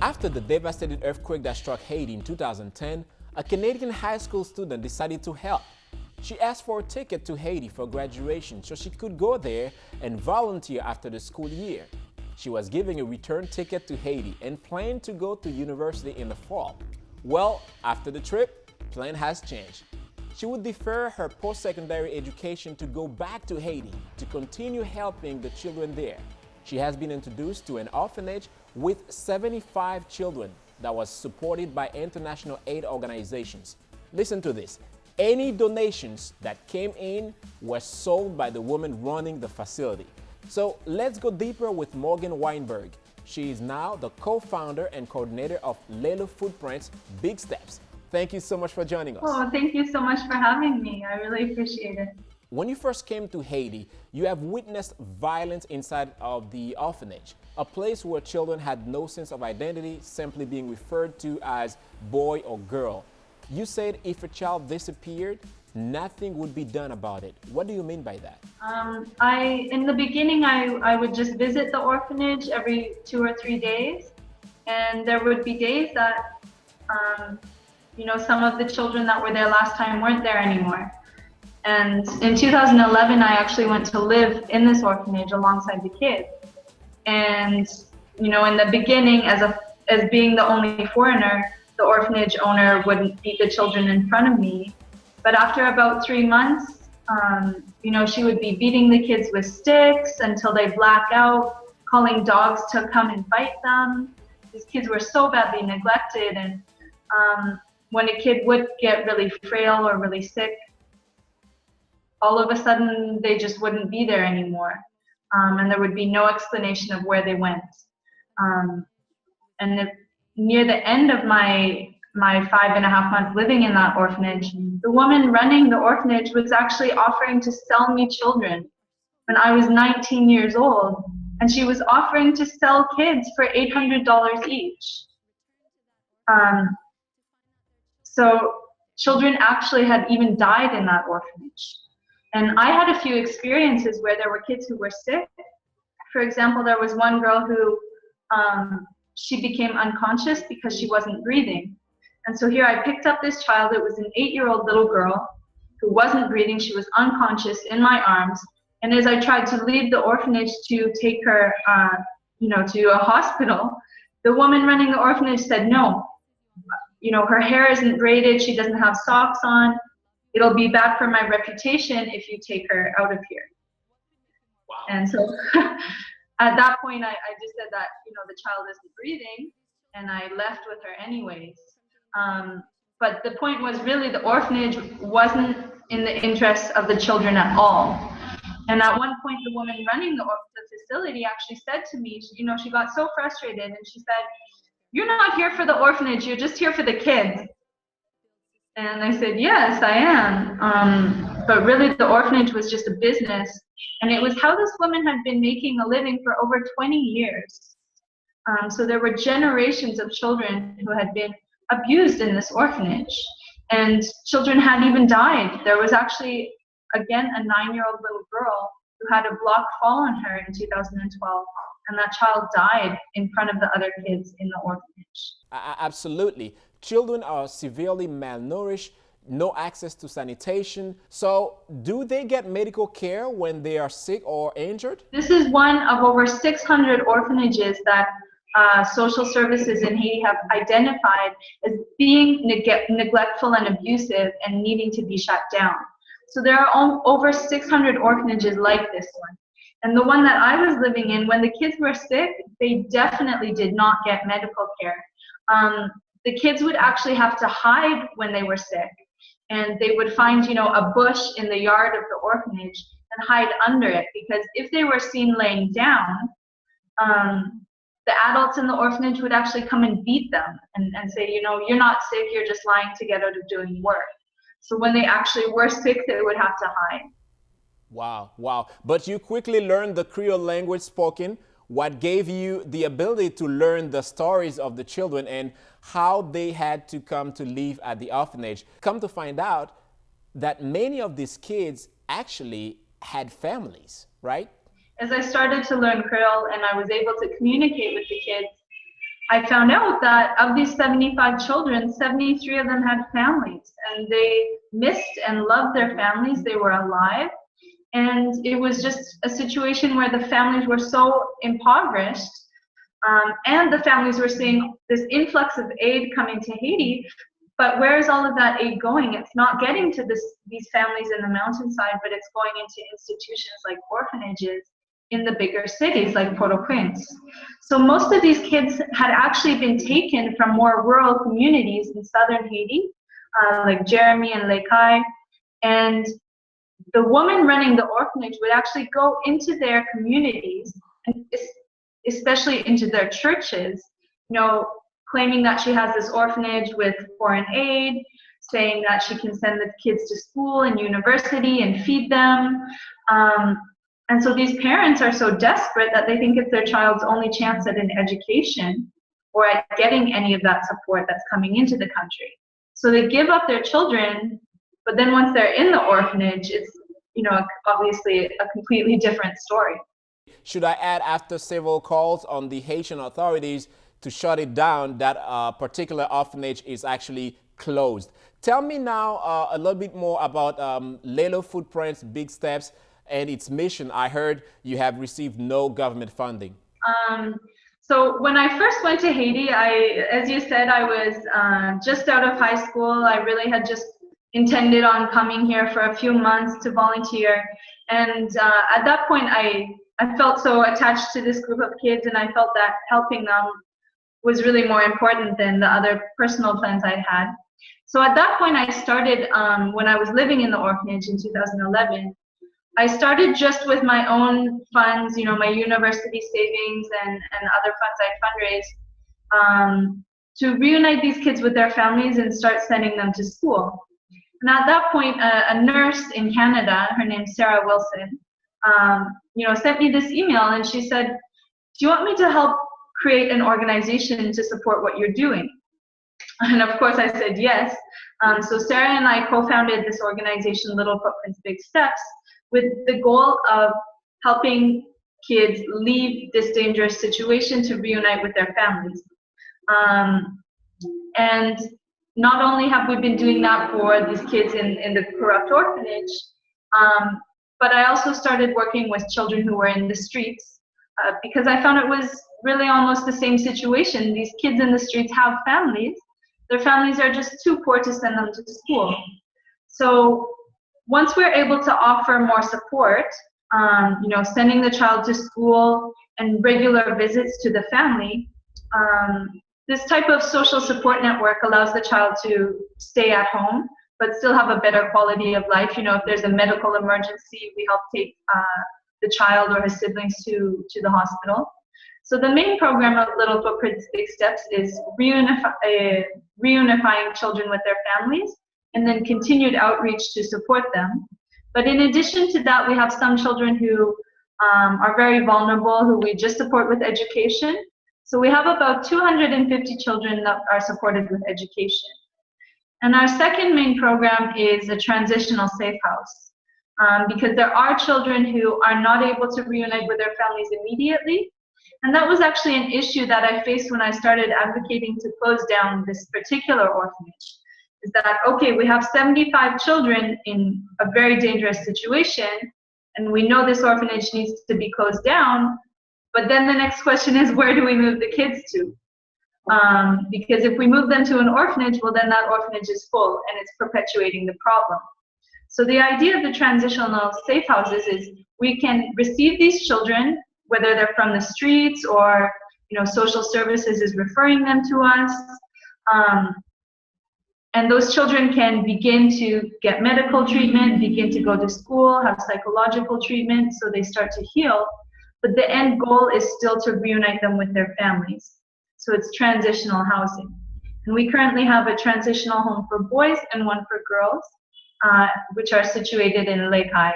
After the devastating earthquake that struck Haiti in 2010, a Canadian high school student decided to help. She asked for a ticket to Haiti for graduation so she could go there and volunteer after the school year. She was given a return ticket to Haiti and planned to go to university in the fall. Well, after the trip, plan has changed. She would defer her post-secondary education to go back to Haiti to continue helping the children there. She has been introduced to an orphanage with 75 children that was supported by international aid organizations. Listen to this. Any donations that came in were sold by the woman running the facility. So let's go deeper with Morgan Wienberg. She is now the co-founder and coordinator of Lelo Footprints Big Steps. Thank you so much for joining us. Oh, thank you so much for having me. I really appreciate it. When you first came to Haiti, you have witnessed violence inside of the orphanage, a place where children had no sense of identity, simply being referred to as boy or girl. You said if a child disappeared, nothing would be done about it. What do you mean by that? In the beginning, I would just visit the orphanage every 2 or 3 days. And there would be days that, some of the children that were there last time weren't there anymore. And in 2011, I actually went to live in this orphanage alongside the kids. And, in the beginning, as being the only foreigner, the orphanage owner wouldn't beat the children in front of me. But after about 3 months, she would be beating the kids with sticks until they black out, calling dogs to come and bite them. These kids were so badly neglected. And when a kid would get really frail or really sick, all of a sudden they just wouldn't be there anymore. And there would be no explanation of where they went. Near the end of my 5.5 months living in that orphanage, the woman running the orphanage was actually offering to sell me children when I was 19 years old. And she was offering to sell kids for $800 each. So children actually had even died in that orphanage. And I had a few experiences where there were kids who were sick. For example, there was one girl who she became unconscious because she wasn't breathing. And so here I picked up this child. It was an 8-year-old little girl who wasn't breathing. She was unconscious in my arms. And as I tried to leave the orphanage to take her, to a hospital, the woman running the orphanage said, no, her hair isn't braided. She doesn't have socks on. It'll be bad for my reputation if you take her out of here. Wow. And so at that point, I just said that, the child isn't breathing, and I left with her anyways. But the point was really the orphanage wasn't in the interests of the children at all. And at one point, the woman running the facility actually said to me, she got so frustrated, and she said, "You're not here for the orphanage, you're just here for the kids." And I said, yes, I am. But really the orphanage was just a business. And it was how this woman had been making a living for over 20 years. So there were generations of children who had been abused in this orphanage. And children had even died. There was actually, again, a 9-year-old little girl who had a block fall on her in 2012. And that child died in front of the other kids in the orphanage. Absolutely. Children are severely malnourished, no access to sanitation. So do they get medical care when they are sick or injured? This is one of over 600 orphanages that social services in Haiti have identified as being neglectful and abusive and needing to be shut down. So there are over 600 orphanages like this one. And the one that I was living in, when the kids were sick, they definitely did not get medical care. The kids would actually have to hide when they were sick, and they would find, a bush in the yard of the orphanage and hide under it, because if they were seen laying down, the adults in the orphanage would actually come and beat them and say, you're not sick, you're just lying to get out of doing work. So when they actually were sick, they would have to hide. Wow. But you quickly learned the Creole language spoken. What gave you the ability to learn the stories of the children and how they had to come to live at the orphanage? Come to find out that many of these kids actually had families, right? As I started to learn Creole and I was able to communicate with the kids, I found out that of these 75 children, 73 of them had families, and they missed and loved their families. They were alive. And it was just a situation where the families were so impoverished, and the families were seeing this influx of aid coming to Haiti. But where is all of that aid going? It's not getting to these families in the mountainside, but it's going into institutions like orphanages in the bigger cities like Port-au-Prince. So most of these kids had actually been taken from more rural communities in southern Haiti, like Jeremy and Lekai. And the woman running the orphanage would actually go into their communities, and especially into their churches, claiming that she has this orphanage with foreign aid, saying that she can send the kids to school and university and feed them. And so these parents are so desperate that they think it's their child's only chance at an education or at getting any of that support that's coming into the country. So they give up their children, but then once they're in the orphanage, it's obviously a completely different story. Should I add, after several calls on the Haitian authorities to shut it down, that particular orphanage is actually closed? Tell me now a little bit more about Lelo Footprints, Big Steps, and its mission. I heard you have received no government funding. So when I first went to Haiti, as you said, I was just out of high school. I really had just intended on coming here for a few months to volunteer. And at that point, I felt so attached to this group of kids, and I felt that helping them was really more important than the other personal plans I'd had. So at that point, I started, when I was living in the orphanage in 2011, I started just with my own funds, my university savings and other funds I'd fundraised, to reunite these kids with their families and start sending them to school. And at that point, a nurse in Canada, her name's Sarah Wilson, sent me this email, and she said, "Do you want me to help create an organization to support what you're doing?" And of course I said yes. So Sarah and I co-founded this organization, Little Footprints, Big Steps, with the goal of helping kids leave this dangerous situation to reunite with their families. And not only have we been doing that for these kids in the corrupt orphanage, but I also started working with children who were in the streets, because I found it was really almost the same situation. These kids in the streets have families. Their families are just too poor to send them to school. So once we're able to offer more support, sending the child to school and regular visits to the family, this type of social support network allows the child to stay at home, but still have a better quality of life. If there's a medical emergency, we help take the child or his siblings to the hospital. So the main program of Little Footprints, Big Steps is reunifying children with their families, and then continued outreach to support them. But in addition to that, we have some children who are very vulnerable, who we just support with education. So we have about 250 children that are supported with education. And our second main program is a transitional safe house, because there are children who are not able to reunite with their families immediately. And that was actually an issue that I faced when I started advocating to close down this particular orphanage. Is that, okay, we have 75 children in a very dangerous situation, and we know this orphanage needs to be closed down, but then the next question is, where do we move the kids to? Because if we move them to an orphanage, well, then that orphanage is full, and it's perpetuating the problem. So the idea of the transitional safe houses is we can receive these children, whether they're from the streets or social services is referring them to us, and those children can begin to get medical treatment, begin to go to school, have psychological treatment, so they start to heal. But the end goal is still to reunite them with their families. So it's transitional housing. And we currently have a transitional home for boys and one for girls, which are situated in Lekai.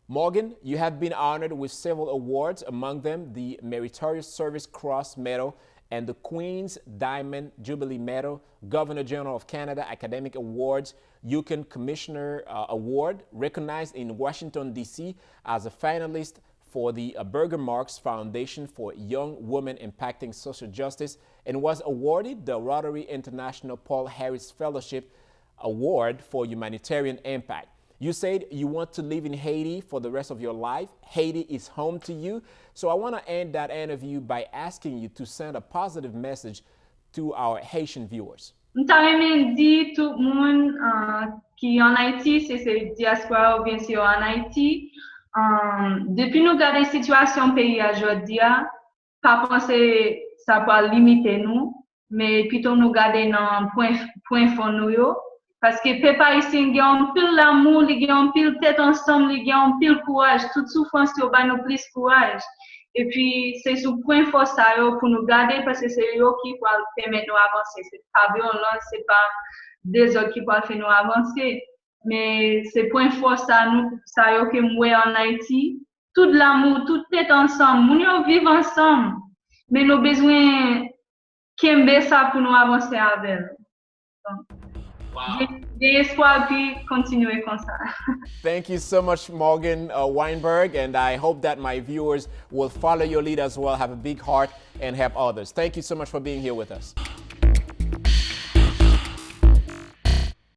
Morgan, you have been honored with several awards, among them the Meritorious Service Cross Medal and the Queen's Diamond Jubilee Medal, Governor General of Canada Academic Awards, Yukon Commissioner Award, recognized in Washington, D.C. as a finalist for the Burger Marx Foundation for Young Women Impacting Social Justice and was awarded the Rotary International Paul Harris Fellowship Award for Humanitarian Impact. You said you want to live in Haiti for the rest of your life. Haiti is home to you. So I want to end that interview by asking you to send a positive message to our Haitian viewers. M'ta dit tout le monde qui en Haïti, c'est diaspora ou bien si en Haïti, depuis nous garder la situation pays aujourd'hui, pas penser ça va limiter nous, mais plutôt nous garder dans point fond nous. Parce que peuple ici, il y a un pile l'amour, il y a un pile tête ensemble, il y a un pile courage. Toute souffrance, il y a nous plus courage. Et puis, c'est ce point fort ça pour nous garder parce que c'est eux qui vont permettre nous avancer. C'est pas violence, c'est pas des autres qui vont faire nous avancer. Mais c'est point fort ça que moi en Haïti. Tout l'amour, toute tête ensemble. Nous vivons ensemble. Mais nous avons besoin de ça pour nous avancer avec. Wow. Thank you so much, Morgan Wienberg, and I hope that my viewers will follow your lead as well, have a big heart, and help others. Thank you so much for being here with us.